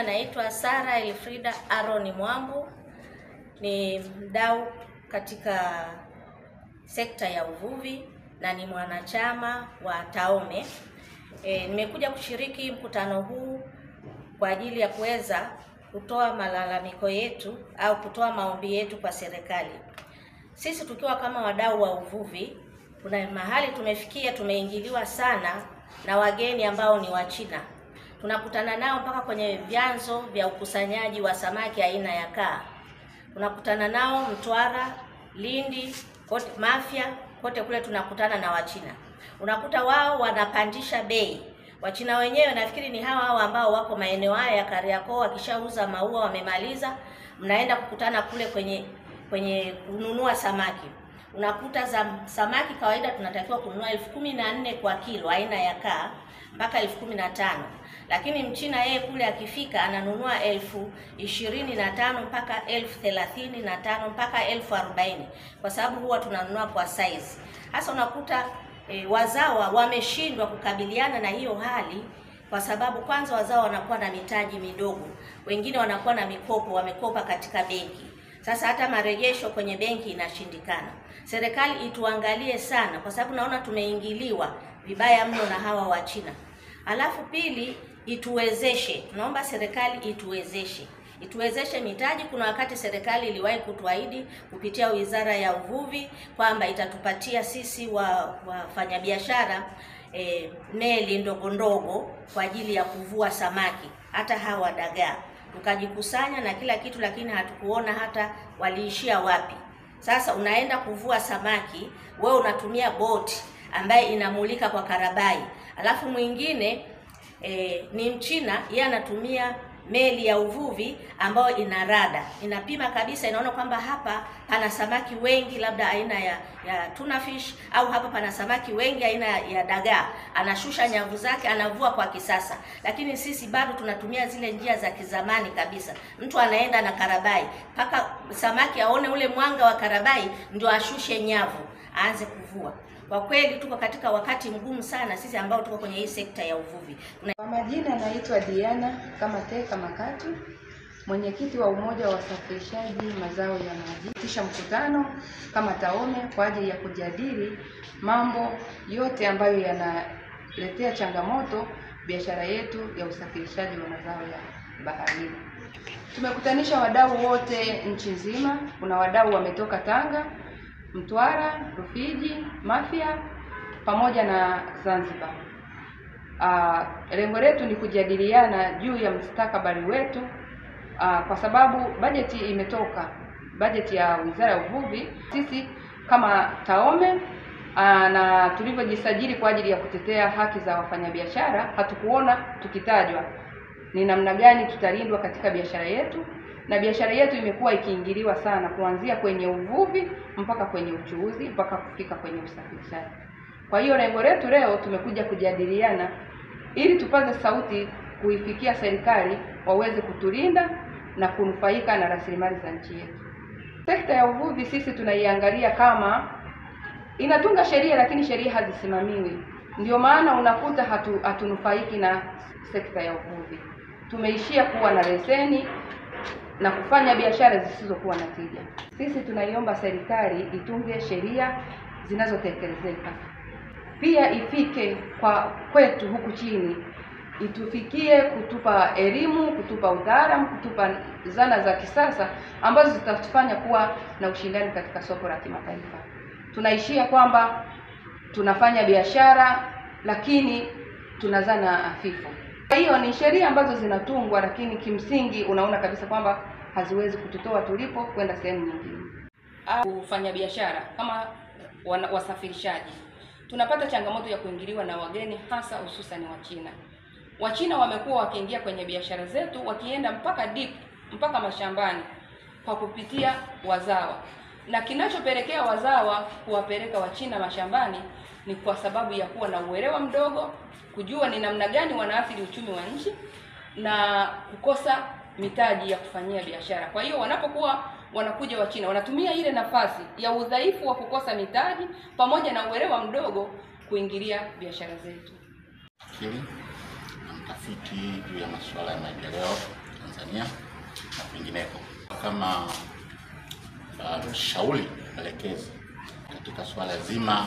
naitwa Sara Elfrida Aaron Mwambu, ni mdau katika sekta ya uvuvi na ni mwanachama wa TAOME. Nimekuja kushiriki mkutano huu kwa ajili ya kuweza kutoa malalamiko yetu au kutoa maombi yetu kwa serikali. Sisi tukiwa kama wadau wa uvuvi, kuna mahali tumefikia tumeingiliwa sana na wageni ambao ni wa China. Tunakutana nao mpaka kwenye vyanzo vya ukusanyaji wa samaki aina ya kaa. Tunakutana nao Mtwara, Lindi, kote Mafia, kote kule tunakutana na Wachina. Unakuta wao wanapandisha bei. Wachina wenyewe nafikiri ni hawa ambao wako maeneo haya ya Kariakoo, wakishauza maua wamemaliza, mnaenda kukutana kule kwenye kununua samaki. Unakuta samaki kawaida tunatakiwa kununua 14,000 kwa kilo aina ya kaa mpaka 15,000. Lakini Mchina yeye kule akifika ananunua 25,000 mpaka 35,000 mpaka 40,000, kwa sababu huwa tunanunua kwa size. Hasa unakuta wazawa wameshindwa kukabiliana na hiyo hali, kwa sababu kwanza wazawa wanakuwa na mitaji midogo, wengine wanakuwa na mikopo, wamekopa katika benki. Sasa hata marejesho kwenye benki inashindikana. Serikali ituangalie sana, kwa sababu naona tumeingiliwa vibaya mno na hawa wa China. Alafu pili, ituwezeshe. Tunaomba serikali ituwezeshe mitaji. Kuna wakati serikali iliwahi kutuahidi kupitia Wizara ya Uvuvi kwamba itatupatia sisi wafanyabiashara meli ndogo ndogo kwa ajili ya kuvua samaki, hata hawa dagaa. Tukajikusanya na kila kitu, lakini hatukuona hata waliishia wapi. Sasa unaenda kuvua samaki, wewe unatumia boti ambaye inamulika kwa karabai. Alafu mwingine ni Mchina, yeye anatumia meli ya uvuvi ambayo ina rada. Inapima kabisa, inaona kwamba hapa pana samaki wengi labda aina ya tuna fish, au hapa pana samaki wengi aina ya dagaa. Anashusha nyavu zake, anavua kwa kisasa. Lakini sisi bado tunatumia zile njia za kizamani kabisa. Mtu anaenda na karabai, mpaka samaki aone ule mwanga wa karabai ndio ashushe nyavu, aanze kuvua. Kwa kweli tuko katika wakati mgumu sana sisi ambao tuko kwenye hii sekta ya uvuvi. Kwa majina naitwa Diana Kamateka Makatu, mwenyekiti wa umoja wa wasafirishaji mazao ya maji. Kisha mkutano kama TAOME kwa ajili ya kujadili mambo yote ambayo yanaletea changamoto biashara yetu ya usafirishaji wa mazao ya baharini. Tumekutanisha wadau wote nchi nzima. Kuna wadau wametoka Tanga, Mtwara, Rufiji, Mafia pamoja na Zanzibar. Lengo letu ni kujadiliana juu ya mustakabali wetu, kwa sababu bajeti imetoka, bajeti ya Wizara ya Uvuvi. Sisi kama TAOME na tulivyojisajili kwa ajili ya kutetea haki za wafanyabiashara, hatukuona tukitajwa ni namna gani tutalindwa katika biashara yetu. Na biashara yetu imekuwa ikiingiliwa sana, kuanzia kwenye uvuvi mpaka kwenye uchuuzi mpaka kufika kwenye usafirishaji. Kwa hiyo lengo letu leo tumekuja kujadiliana ili tupaze sauti kuifikia serikali waweze kutulinda na kunufaika na rasilimali za nchi yetu. Sekta ya uvuvi sisi tunaiangalia kama inatunga sheria, lakini sheria hazisimamiwi. Ndio maana unakuta hatunufaiki na sekta ya uvuvi. Tumeishia kuwa na leseni na kufanya biashara zisizokuwa na tija. Sisi tunaiomba serikali itunge sheria zinazotekelezeka. Pia ifike kwetu huku chini, itufikie kutupa elimu, kutupa utaalamu, kutupa zana za kisasa ambazo zitatufanya kuwa na ushindani katika soko la kimataifa. Tunaishia kwamba tunafanya biashara lakini tuna zana hafifu. Kwa hiyo ni sheria ambazo zinatungwa, lakini kimsingi unaona kabisa kwamba haziwezi kututoa tulipo kwenda sehemu nyingine. Kufanya biashara kama wasafirishaji, tunapata changamoto ya kuingiliwa na wageni, hasa hususan Wachina. Wachina wamekuwa wakiingia kwenye biashara zetu, wakienda mpaka mashambani kwa kupitia wazawa. Na kinachopelekea wazawa kuwapeleka Wachina mashambani ni kwa sababu ya kuwa na uelewa mdogo, kujua ni namna gani wanaathiri uchumi wa nchi na kukosa mitaji ya kufanyia biashara. Kwa hiyo wanapokuwa wanakuja Wachina, wanatumia ile nafasi ya udhaifu wa kukosa mitaji pamoja na uelewa mdogo kuingilia biashara zetu. Mtafiti juu ya masuala ya maendeleo Tanzania na kwingineko. Kama mshauri mwelekezi katika swala zima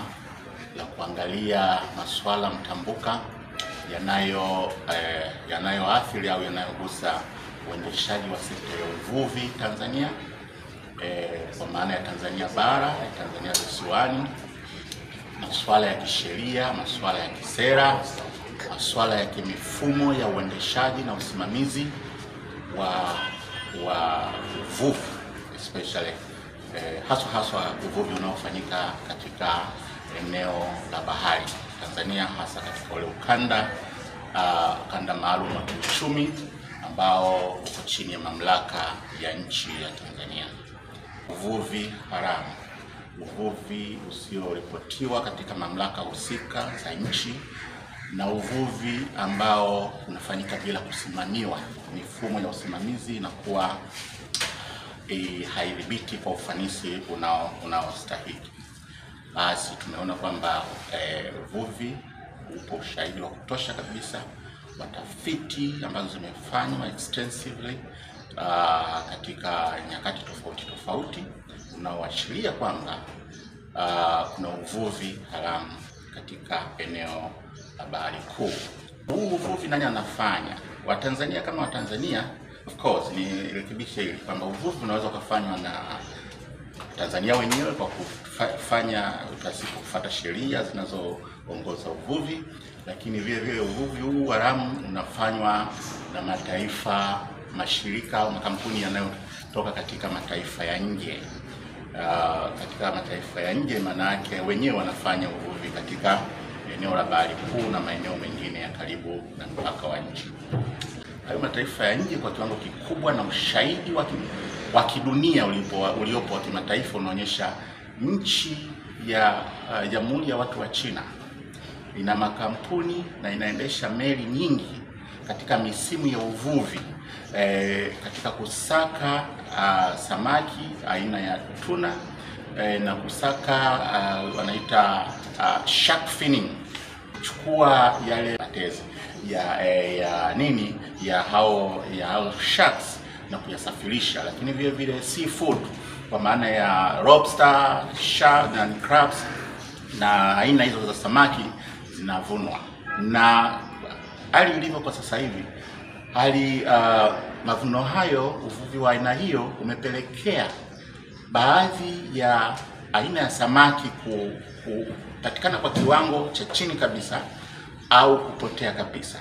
la kuangalia masuala mtambuka yanayoathiri au yanayogusa uendeshaji wa sekta ya uvuvi Tanzania, kwa maana ya Tanzania bara, Tanzania visiwani, masuala ya kisheria, masuala ya kisera, masuala ya kimifumo ya uendeshaji na usimamizi wa uvuvi, especially haswa uvuvi unaofanyika katika eneo la bahari Tanzania, hasa katika ule ukanda maalum wa kiuchumi ambao uko chini ya mamlaka ya nchi ya Tanzania. Uvuvi haramu, uvuvi usioripotiwa katika mamlaka husika za nchi, na uvuvi ambao unafanyika bila kusimamiwa, mifumo ya usimamizi inakuwa haidhibiti kwa ufanisi unaostahili. Basi tumeona kwamba uvuvi upo ushahidi wa kutosha kabisa, watafiti ambazo zimefanywa extensively katika nyakati tofauti unaoashiria kwamba kuna uvuvi haramu katika eneo la Bahari Kuu. Huu uvuvi nani anafanya? Watanzania kama Watanzania. Of course nirekebishe hili kwamba uvuvi unaweza kufanywa na Tanzania wenyewe kwa kufanya pasipo kufuata sheria zinazoongoza uvuvi, lakini vile uvuvi huu haramu unafanywa na mataifa, mashirika au makampuni yanayotoka katika mataifa ya nje. Katika mataifa ya nje maana yake wenyewe wanafanya uvuvi katika eneo la Bahari Kuu na maeneo mengine ya karibu na mpaka wa nchi. Hayo mataifa ya nje kwa kiwango kikubwa, na ushahidi wa kidunia uliopo wa kimataifa unaonyesha nchi ya Jamhuri ya Watu wa China ina makampuni na inaendesha meli nyingi katika misimu ya uvuvi katika kusaka samaki aina ya tuna na kusaka wanaita shark finning, kuchukua yale matezi ya hao sharks na kuyasafirisha, lakini vile seafood kwa maana ya lobster, shark na crabs na aina hizo za samaki zinavunwa. Na hali ilivyo kwa sasa hivi, mavuno hayo, uvuvi wa aina hiyo umepelekea baadhi ya aina ya samaki kupatikana kwa kiwango cha chini kabisa au kupotea kabisa.